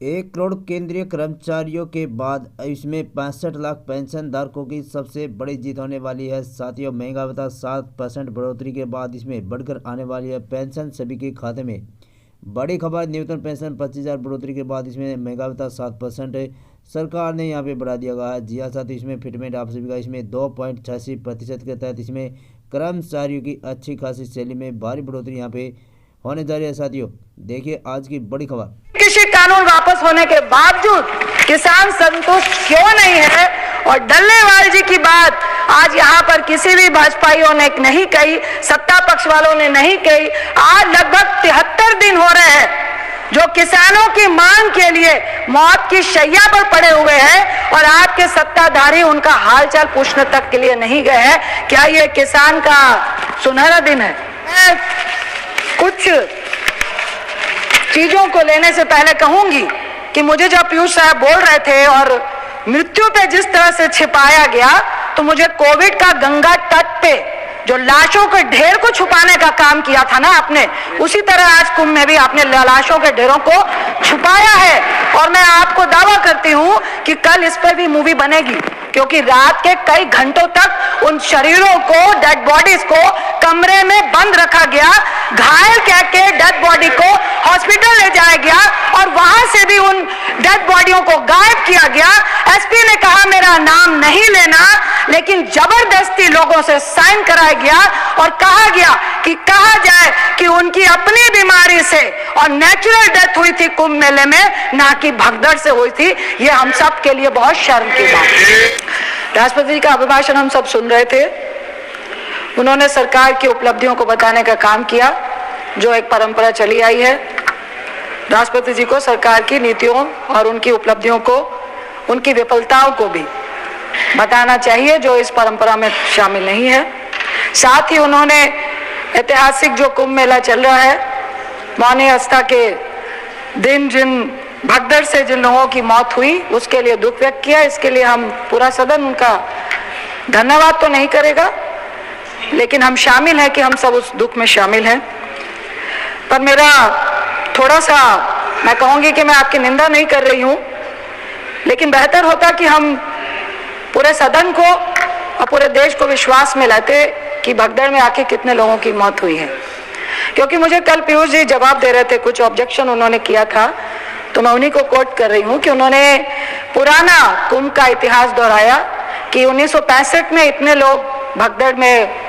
1 करोड़ केंद्रीय कर्मचारियों के बाद इसमें 65 लाख पेंशन धारकों की सबसे बड़ी जीत होने वाली है। साथियों, महंगा भत्ता 7% बढ़ोतरी के बाद इसमें बढ़कर आने वाली है पेंशन सभी के खाते में। बड़ी खबर, न्यूनतम पेंशन 25,000 बढ़ोतरी के बाद इसमें महंगा भत्ता 7% सरकार ने यहाँ पे बढ़ा दिया गया है। जी हाँ साथियों, इसमें फिटमेंट आप सभी का इसमें 2.86% के तहत इसमें कर्मचारियों की अच्छी खासी सैलरी में भारी बढ़ोतरी यहाँ पे होने जा रही है। साथियों, देखिए आज की बड़ी खबर। कृषि कानून वापस होने के बावजूद किसान संतुष्ट क्यों नहीं है? और डल्लेवाल जी की बात आज यहाँ पर किसी भी भाजपाइयों ने नहीं कही, सत्ता पक्ष वालों ने नहीं कही। आज लगभग 73 दिन हो रहे हैं जो किसानों की मांग के लिए मौत की शैया पर पड़े हुए हैं और आपके सत्ताधारी उनका हालचाल पूछने तक के लिए नहीं गए हैं। क्या ये किसान का सुनहरा दिन है? मैं कुछ चीजों को लेने से पहले कहूंगी कि मुझे जब पीयूष साहब बोल रहे थे और मृत्यु पे जिस तरह से छिपाया गया, तो मुझे कोविड का गंगा तट पे जो लाशों के ढेर को छुपाने का काम किया था ना आपने, उसी तरह आज कुंभ में भी आपने लाशों के ढेरों को छुपाया है। और मैं आपको दावा करती हूं कि कल इस पर भी मूवी बनेगी, क्योंकि रात के कई घंटों तक उन शरीरों को, डेड बॉडीज को कमरे में बंद रखा गया, घायल कह के डेड बॉडी को हॉस्पिटल ले जाया गया और वहां से भी उन डेड बॉडियों को गायब किया गया। एसपी ने कहा मेरा नाम नहीं लेना, लेकिन जबरदस्ती लोगों से साइन कराया गया और कहा गया कि कहा जाए कि उनकी अपनी बीमारी से और नेचुरल डेथ हुई थी कुंभ मेले में, ना कि भगदड़ से हुई थी। ये हम सब के लिए बहुत शर्म की बात है। राष्ट्रपति जी का अभिभाषण हम सब सुन रहे थे। उन्होंने सरकार की उपलब्धियों को बताने का काम किया, जो एक परंपरा चली आई है। राष्ट्रपति जी को सरकार की नीतियों और उनकी उपलब्धियों को, उनकी विफलताओं को भी बताना चाहिए, जो इस परंपरा में शामिल नहीं है। साथ ही उन्होंने ऐतिहासिक जो कुंभ मेला चल रहा है, मौनी आस्था के दिन जिन भगदड़ से जिन लोगों की मौत हुई, उसके लिए दुख व्यक्त किया। इसके लिए हम पूरा सदन उनका धन्यवाद तो नहीं करेगा, लेकिन हम शामिल हैं कि हम सब उस दुख में शामिल हैं। पर मेरा थोड़ा सा, मैं कहूंगी कि मैं आपकी निंदा नहीं कर रही हूं, लेकिन बेहतर होता कि हम पूरे सदन को और पूरे देश को विश्वास में लाते कि भगदड़ में आके कितने लोगों की मौत हुई है। क्योंकि मुझे कल पीयूष जी जवाब दे रहे थे, कुछ ऑब्जेक्शन उन्होंने किया था, तो मैं उन्हीं को कोट कर रही हूं कि उन्होंने पुराना कुंभ का इतिहास दोहराया कि 1965 में इतने लोग भगदड़ में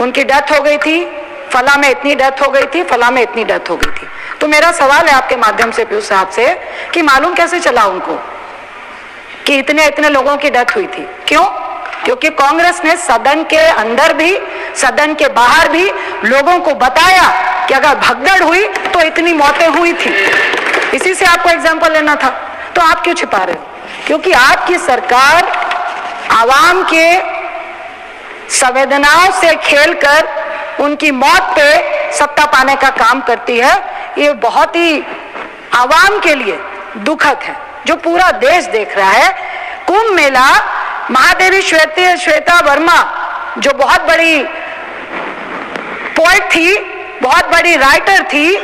उनकी डेथ हो गई थी, फला में इतनी डेथ हो गई थी, फला में इतनी डेथ हो गई थी। तो मेरा सवाल है आपके माध्यम से पीयूष साहब से कि मालूम कैसे चला उनको कि इतने इतने लोगों की डेथ हुई थी? क्यों? क्योंकि कांग्रेस ने सदन के अंदर भी, सदन के बाहर भी लोगों को बताया कि अगर भगदड़ हुई तो इतनी मौतें हुई थी। इसी से आपको एग्जाम्पल लेना था, तो आप क्यों छिपा रहे हो? क्योंकि आपकी सरकार आवाम के संवेदनाओं से खेलकर उनकी मौत पे सत्ता पाने का काम करती है। ये बहुत ही आवाम के लिए दुखद है, जो पूरा देश देख रहा है। कुंभ मेला, महादेवी श्वेता वर्मा जो बहुत बड़ी पोएट थी, बहुत बड़ी राइटर थी,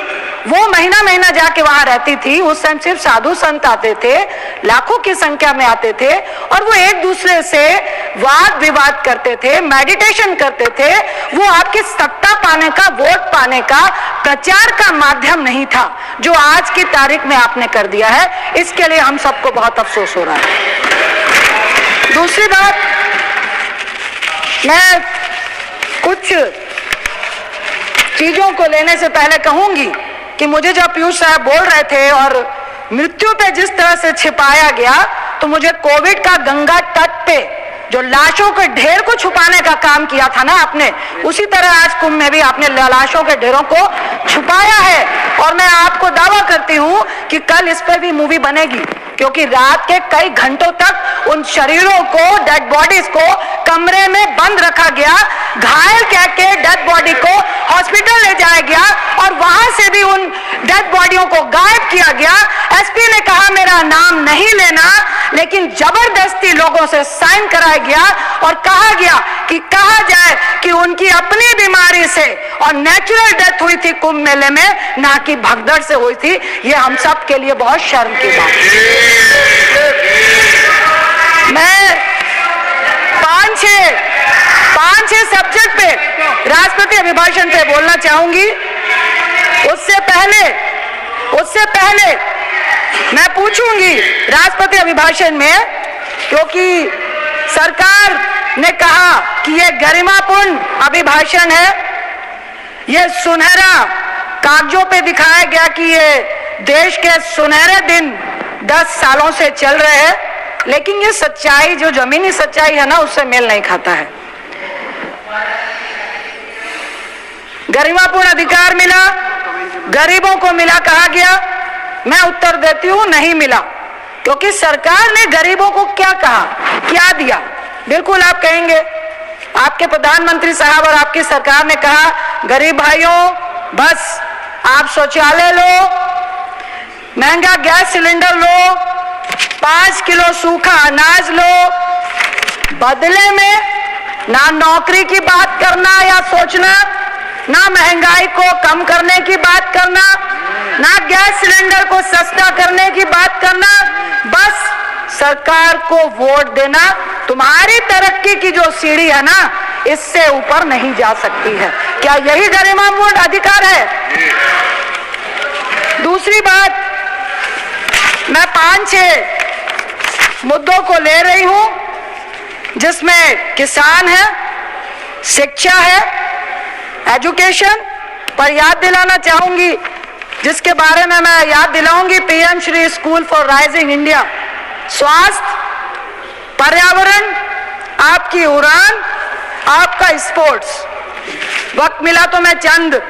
वो महीना महीना जाके वहां रहती थी। उस टाइम सिर्फ साधु संत आते थे, लाखों की संख्या में आते थे, और वो एक दूसरे से वाद विवाद करते थे, मेडिटेशन करते थे। वो आपके सत्ता पाने का, वोट पाने का, प्रचार का माध्यम नहीं था, जो आज की तारीख में आपने कर दिया है। इसके लिए हम सबको बहुत अफसोस हो रहा है। दूसरी बात, मैं कुछ चीजों को लेने से पहले कहूंगी कि मुझे जब पीयूष साहब बोल रहे थे और मृत्यु पे जिस तरह से छिपाया गया, तो मुझे कोविड का गंगा तट पे जो लाशों के ढेर को छुपाने का काम किया था ना आपने, उसी तरह आज कुंभ में भी आपने लाशों के ढेरों को छुपाया है। और मैं आपको दावा करती हूं कि कल इस पर भी मूवी बनेगी, क्योंकि रात के कई घंटों तक उन शरीरों को, डेड बॉडीज को कमरे में बंद रखा गया, घायल कह के डेड बॉडी को हॉस्पिटल ले जाया गया और वहां से भी उन डेड बॉडियों को गायब किया गया। एसपी ने कहा मेरा नाम नहीं लेना, लेकिन जबरदस्ती लोगों से साइन कराया गया और कहा गया कि कहा जाए कि उनकी अपनी बीमारी से और नेचुरल डेथ हुई थी कुंभ मेले में, ना कि भगदड़ से हुई थी। ये हम सब के लिए बहुत शर्म की बात है। मैं पांच छह सब्जेक्ट पे राष्ट्रपति अभिभाषण पे बोलना चाहूंगी। उससे पहले मैं पूछूंगी राष्ट्रपति अभिभाषण में, क्योंकि सरकार ने कहा कि यह गरिमापूर्ण अभिभाषण है, यह सुनहरा कागजों पे दिखाया गया कि ये देश के सुनहरे दिन 10 सालों से चल रहे हैं, लेकिन ये सच्चाई, जो जमीनी सच्चाई है ना, उससे मेल नहीं खाता है। गरिमापूर्ण अधिकार मिला, गरीबों को मिला कहा गया। मैं उत्तर देती हूं, नहीं मिला, क्योंकि सरकार ने गरीबों को क्या कहा, क्या दिया। बिल्कुल आप कहेंगे, आपके प्रधानमंत्री साहब और आपकी सरकार ने कहा, गरीब भाइयों बस आप शौचालय लो, महंगा गैस सिलेंडर लो, 5 किलो सूखा अनाज लो, बदले में ना नौकरी की बात करना या सोचना, ना महंगाई को कम करने की बात करना, ना गैस सिलेंडर को सस्ता करने की बात करना, बस सरकार को वोट देना। तुम्हारी तरक्की की जो सीढ़ी है ना, इससे ऊपर नहीं जा सकती है। क्या यही गरिमापूर्ण अधिकार है? दूसरी बात, मैं 5-6 मुद्दों को ले रही हूं, जिसमें किसान है, शिक्षा है, एजुकेशन पर याद दिलाना चाहूंगी, जिसके बारे में मैं याद दिलाऊंगी, PM Shri school for rising India, स्वास्थ्य, पर्यावरण, आपकी उड़ान, आपका स्पोर्ट्स। वक्त मिला तो मैं चंद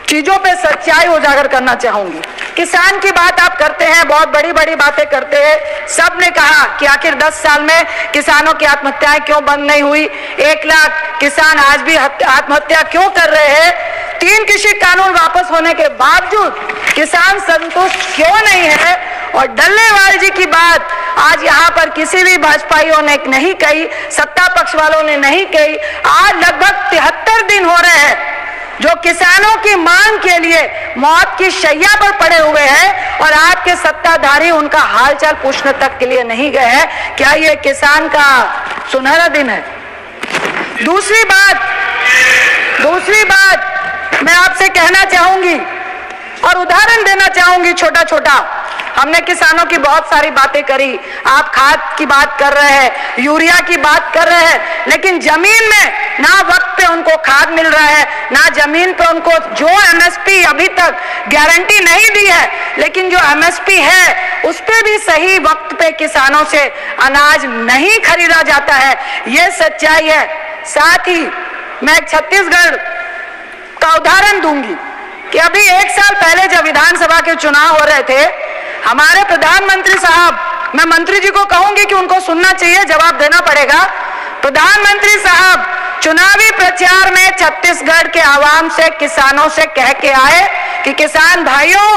चीजों पे सच्चाई उजागर करना चाहूंगी। किसान की बात आप करते हैं, बहुत बड़ी बड़ी बातें करते हैं। सबने कहा कि आखिर 10 साल में किसानों की आत्महत्याएं क्यों बंद नहीं हुई, 1 लाख किसान आज भी आत्महत्या क्यों कर रहे हैं, 3 कृषि कानून वापस होने के बावजूद किसान संतुष्ट क्यों नहीं है। और डल्लेवाल जी की बात आज यहाँ पर किसी भी भाजपाइयों ने नहीं कही, सत्ता पक्ष वालों ने नहीं कही। आज लगभग 73 दिन हो रहे हैं जो किसानों की मांग के लिए मौत की शैया पर पड़े हुए हैं, और आपके सत्ताधारी उनका हालचाल पूछने तक के लिए नहीं गए हैं। क्या ये किसान का सुनहरा दिन है? दूसरी बात मैं आपसे कहना चाहूंगी और उदाहरण देना चाहूंगी छोटा छोटा। हमने किसानों की बहुत सारी बातें करी, आप खाद की बात कर रहे हैं, यूरिया की बात कर रहे हैं, लेकिन जमीन में ना वक्त पे उनको खाद मिल रहा है, ना जमीन पे उनको जो एमएसपी अभी तक गारंटी नहीं दी है, लेकिन जो एमएसपी है उस पे भी सही वक्त पे किसानों से अनाज नहीं खरीदा जाता है। ये सच्चाई है। साथ ही मैं छत्तीसगढ़ का उदाहरण दूंगी कि अभी 1 साल पहले जब विधानसभा के चुनाव हो रहे थे, हमारे प्रधानमंत्री साहब, मैं मंत्री जी को कहूंगी कि उनको सुनना चाहिए, जवाब देना पड़ेगा। प्रधानमंत्री साहब चुनावी प्रचार में छत्तीसगढ़ के आवाम से, किसानों से कह के आए कि किसान भाइयों,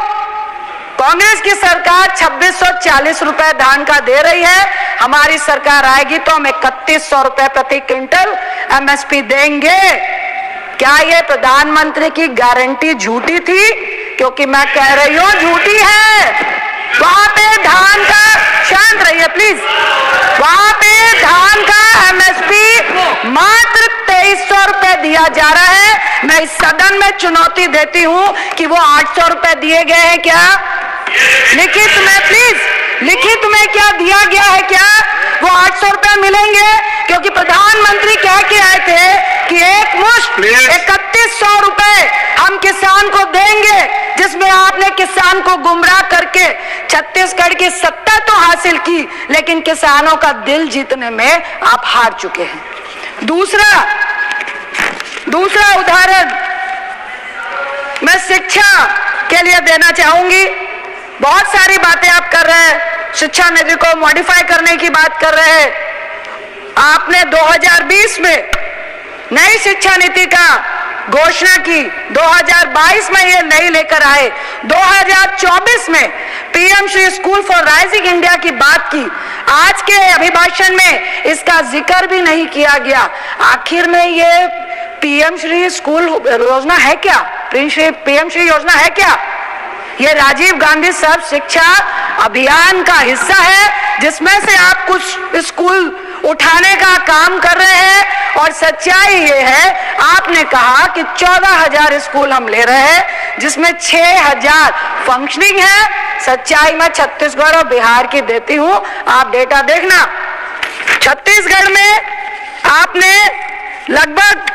कांग्रेस की सरकार 2640 रुपए धान का दे रही है, हमारी सरकार आएगी तो हम 3100 रुपए प्रति क्विंटल एमएसपी देंगे। क्या ये प्रधानमंत्री की गारंटी झूठी थी? क्योंकि मैं कह रही हूं झूठी है। वहां पे धान का, शांत रहिए प्लीज, वहां पे धान का एमएसपी मात्र 2300 रुपए दिया जा रहा है। मैं इस सदन में चुनौती देती हूं कि वो 800 रुपए दिए गए हैं क्या? लिखित में प्लीज, लिखित में क्या दिया गया है? क्या वो 800 रुपए मिलेंगे? क्योंकि प्रधानमंत्री कह के आए थे कि एक मुश्त 3100 रुपए हम किसान को देंगे, जिसमें आपने किसान को गुमराह करके छत्तीसगढ़ की सत्ता तो हासिल की, लेकिन किसानों का दिल जीतने में आप हार चुके हैं। दूसरा उदाहरण मैं शिक्षा के लिए देना चाहूंगी। बहुत सारी बातें आप कर रहे हैं, शिक्षा नीति को मॉडिफाई करने की बात कर रहे हैं। आपने 2020 में नई शिक्षा नीति का घोषणा की, 2022 में ये नई लेकर आए, 2024 में PM Shri school for rising India की बात की, आज के अभिभाषण में इसका जिक्र भी नहीं किया गया। आखिर में ये पीएम श्री स्कूल योजना है क्या? पीएम श्री योजना है क्या? ये राजीव गांधी सर्व शिक्षा अभियान का हिस्सा है, जिसमें से आप कुछ स्कूल उठाने का काम कर रहे हैं। और सच्चाई ये है, आपने कहा कि 14,000 स्कूल हम ले रहे हैं, जिसमें 6,000 फंक्शनिंग है। सच्चाई मैं छत्तीसगढ़ और बिहार की देती हूं, आप डेटा देखना। छत्तीसगढ़ में आपने लगभग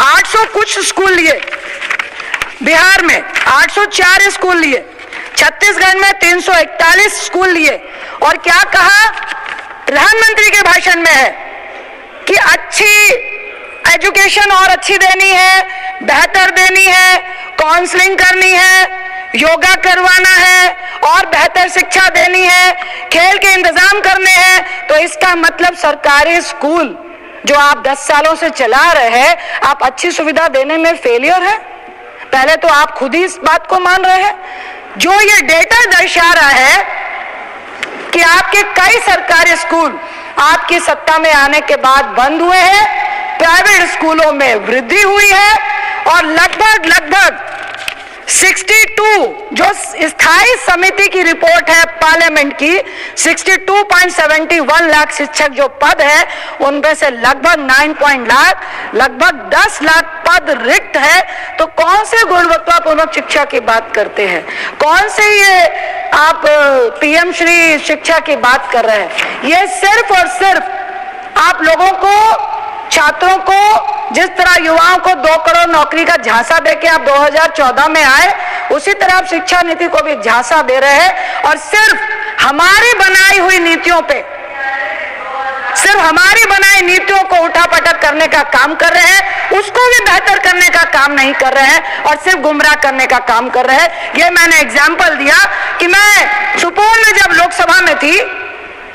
800 कुछ स्कूल लिए, बिहार में 804 स्कूल लिए, छत्तीसगढ़ में 341 स्कूल लिए। और क्या कहा प्रधानमंत्री के भाषण में है कि अच्छी एजुकेशन और अच्छी देनी है, बेहतर देनी है, काउंसलिंग करनी है, योगा करवाना है और बेहतर शिक्षा देनी है, खेल के इंतजाम करने हैं। तो इसका मतलब सरकारी स्कूल जो आप 10 सालों से चला रहे हैं, आप अच्छी सुविधा देने में फेलियर है। पहले तो आप खुद ही इस बात को मान रहे हैं। जो ये डेटा दर्शा रहा है कि आपके कई सरकारी स्कूल आपकी सत्ता में आने के बाद बंद हुए हैं, प्राइवेट स्कूलों में वृद्धि हुई है और लगभग 62 जो स्थायी समिति की रिपोर्ट है पार्लियामेंट की, 62.71 लाख शिक्षक जो पद है, उनमें से लगभग 10 लाख पद रिक्त है। तो कौन से गुणवत्तापूर्ण शिक्षा की बात करते हैं? कौन से ये आप पीएम श्री शिक्षा की बात कर रहे हैं? ये सिर्फ और सिर्फ आप लोगों को, छात्रों को, जिस तरह युवाओं को 2 करोड़ नौकरी का झांसा देके आप 2014 में आए, उसी तरह आप शिक्षा नीति को भी झांसा दे रहे हैं। और सिर्फ हमारी बनाई हुई नीतियों पे, सिर्फ हमारी बनाई नीतियों को उठापटक करने का काम कर रहे हैं, उसको भी बेहतर करने का काम नहीं कर रहे हैं और सिर्फ गुमराह करने का काम कर रहे हैं। ये मैंने एग्जाम्पल दिया कि मैं सुपौल में जब लोकसभा में थी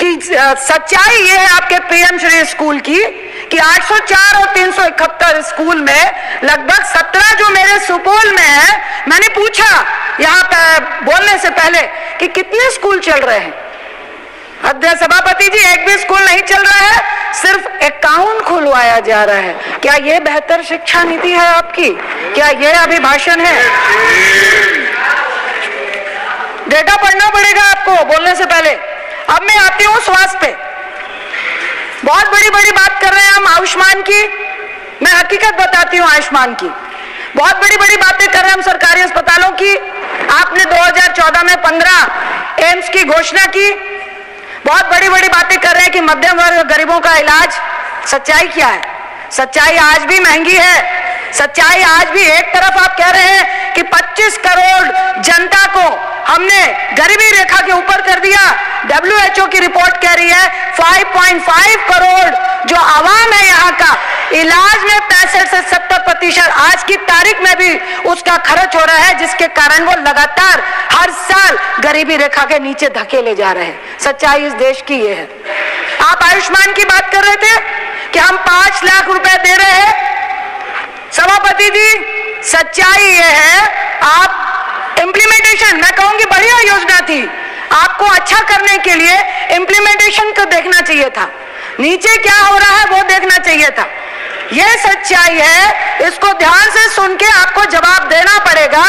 कि सच्चाई ये है आपके पीएम श्री स्कूल की कि 804 और 371 स्कूल में लगभग 17 जो मेरे सुपौल में है, मैंने पूछा यहाँ पे बोलने से पहले कि कितने स्कूल चल रहे हैं। अध्यक्ष सभापति जी, एक भी स्कूल नहीं चल रहा है, सिर्फ अकाउंट खुलवाया जा रहा है। क्या ये बेहतर शिक्षा नीति है आपकी? क्या ये अभिभाषण है? डेटा पढ़ना पड़ेगा आपको बोलने से पहले। अब मैं आती हूं स्वास्थ्य पे। बहुत बड़ी बात कर रहे हैं हम आयुष्मान की। मैं हकीकत बताती हूं आयुष्मान की। बहुत बड़ी बातें कर रहे हैं हम सरकारी अस्पतालों की। आपने 2014 में 15 एम्स की घोषणा की। बहुत बड़ी बातें कर रहे हैं कि मध्यम वर्ग गरीबों का इलाज। सच्चाई क्या है? सच्चाई आज भी महंगी है। सच्चाई आज भी, एक तरफ आप कह रहे हैं कि 25 करोड़ जनता को हमने गरीबी रेखा के ऊपर कर दिया। WHO की रिपोर्ट कह रही है 5.5 करोड़ जो आवाम है यहाँ का, इलाज में 65 से 70% आज की तारीख में भी उसका खर्च हो रहा है, जिसके कारण वो लगातार हर साल गरीबी रेखा के नीचे धकेले जा रहे हैं। सच्चाई इस देश की ये है। आप आयुष्मान की बात कर रहे थे कि हम 5 लाख रुपए दे रहे हैं। सभापति जी, सच्चाई ये है, आप इम्प्लीमेंटेशन, मैं कहूंगी बढ़िया योजना थी, आपको अच्छा करने के लिए इम्प्लीमेंटेशन को देखना चाहिए था, नीचे क्या हो रहा है वो देखना चाहिए था। यह सच्चाई है, इसको ध्यान से सुन के आपको जवाब देना पड़ेगा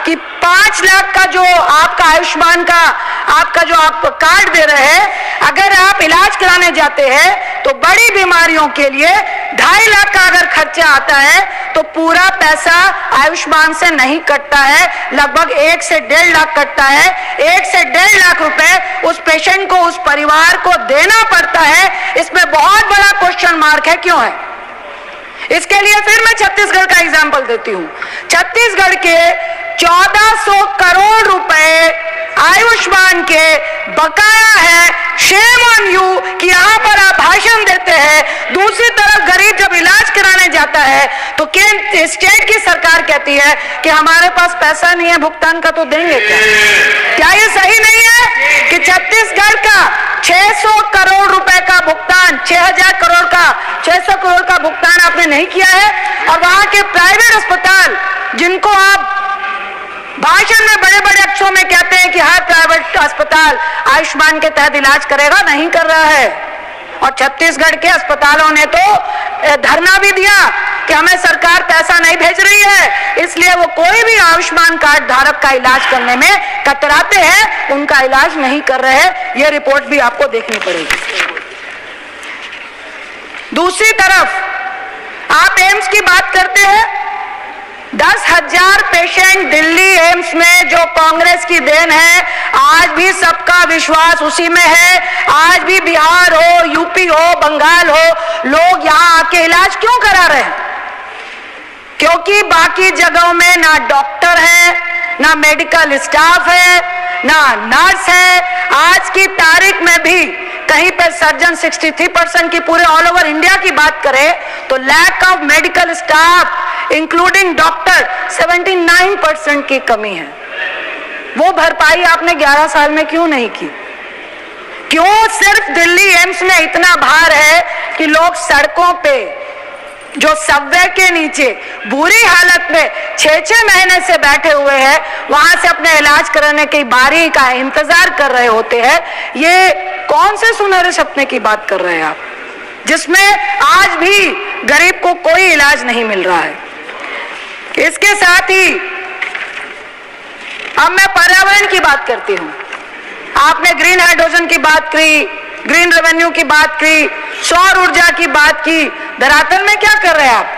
कि 5 लाख का जो आपका आयुष्मान का आपका जो आप कार्ड दे रहे हैं, अगर आप इलाज कराने जाते हैं तो बड़ी बीमारियों के लिए 2.5 लाख का अगर खर्चा आता है तो पूरा पैसा आयुष्मान से नहीं कटता है, लगभग 1 से 1.5 लाख कटता है। 1 से 1.5 लाख रुपए उस पेशेंट को, उस परिवार को देना पड़ता है। इसमें बहुत बड़ा क्वेश्चन मार्क है, क्यों है? इसके लिए फिर मैं छत्तीसगढ़ का एग्जाम्पल देती हूं। छत्तीसगढ़ के 1400 करोड़ रुपए आयुष्मान के बकाया है। शेम ऑन यू कि यहां पर आप भाषण देते हैं, दूसरी तरफ गरीब जब इलाज कराने जाता है तो केंद्र स्टेट की सरकार कहती है कि हमारे पास पैसा नहीं है, भुगतान का तो देंगे क्या ये सही नहीं है कि छत्तीसगढ़ का 600 करोड़ रुपए का भुगतान, 6,000 करोड़ का 600 करोड़ का भुगतान आपने नहीं किया है? और वहां के प्राइवेट अस्पताल जिनको आप भाषण में बड़े बड़े अक्षरों में कहते हैं कि हर प्राइवेट अस्पताल आयुष्मान के तहत इलाज करेगा, नहीं कर रहा है। और छत्तीसगढ़ के अस्पतालों ने तो धरना भी दिया कि हमें सरकार पैसा नहीं भेज रही है, इसलिए वो कोई भी आयुष्मान कार्ड धारक का इलाज करने में कतराते हैं, उनका इलाज नहीं कर रहे हैं। ये रिपोर्ट भी आपको देखनी पड़ेगी। दूसरी तरफ आप एम्स की बात करते हैं, 10,000 पेशेंट दिल्ली एम्स में जो कांग्रेस की देन है, आज भी सबका विश्वास उसी में है। आज भी बिहार हो, यूपी हो, बंगाल हो, लोग यहां आके इलाज क्यों करा रहे हैं? क्योंकि बाकी जगहों में ना डॉक्टर है, ना मेडिकल स्टाफ है, ना नर्स है। आज की तारीख में भी कहीं पर सर्जन 63% की पूरे ऑल ओवर इंडिया की बात करें तो lack of medical staff including doctor 79% की कमी है। वो भरपाई आपने 11 साल में क्यों नहीं की? क्यों सिर्फ दिल्ली एम्स में इतना भार है कि लोग सड़कों पे, जो सबवे के नीचे बुरी हालत में 6-6 महीने से बैठे हुए हैं, वहां से अपने इलाज कराने की बारी का इंतजार कर रहे होते हैं? ये कौन से सुनहरे सपने की बात कर रहे हैं आप, जिसमें आज भी गरीब को कोई इलाज नहीं मिल रहा है? इसके साथ ही अब मैं पर्यावरण की बात करती हूं। आपने ग्रीन हाइड्रोजन की बात की, ग्रीन रेवेन्यू की बात की, सौर ऊर्जा की बात की। धरातल में क्या कर रहे हैं आप?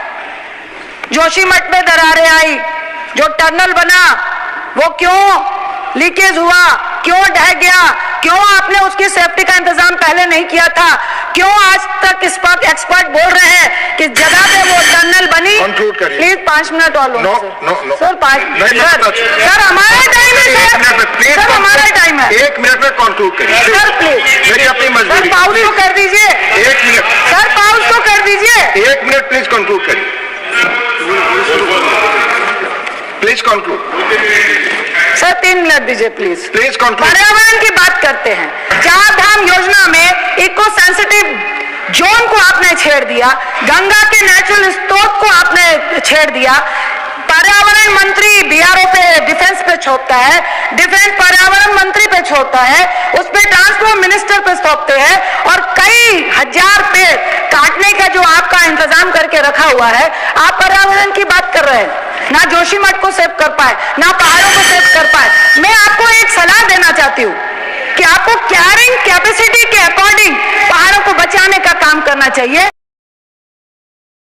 जोशीमठ में दरारें आई, जो टनल बना वो क्यों लीकेज हुआ, क्यों ढह गया, क्यों आपने उसकी सेफ्टी का इंतजाम पहले नहीं किया था? क्यों आज तक इस पर एक्सपर्ट बोल रहे हैं कि जगह पे वो टनल बनी? प्लीज 5 मिनट और लो सर। 5 सर हमारा टाइम है, सर हमारा टाइम है। 1 मिनट में कंक्लूड करिए सर प्लीज। मेरी अपनी मजबूरी। सर पाउस तो कर दीजिए। 1 मिनट सर, पाउस तो कर दीजिए। 1 मिनट प्लीज कंक्लूड करिए, प्लीज कंक्लूड। सर 3 मिनट दीजिए प्लीज। Please conclude. पर्यावरण की बात करते हैं, 4 धाम योजना में इको सेंसिटिव जोन को आपने छेड़ दिया, गंगा के नेचुरल स्रोत को आपने छेड़ दिया। पर्यावरण मंत्री बीआरओ पे, डिफेंस पे छोड़ता है, डिफेंस पर्यावरण मंत्री पे छोड़ता है, उस पे ट्रांसपोर्ट मिनिस्टर पे सौंपते हैं, और कई हजार पेड़ काटने का जो आपका इंतजाम करके रखा हुआ है, आप पर्यावरण की बात कर रहे हैं। ना जोशीमठ को सेव कर पाए, ना पहाड़ों को सेव कर पाए। मैं आपको एक सलाह देना चाहती हूँ कि आपको कैरिंग कैपेसिटी के अकॉर्डिंग पहाड़ों को बचाने का काम करना चाहिए।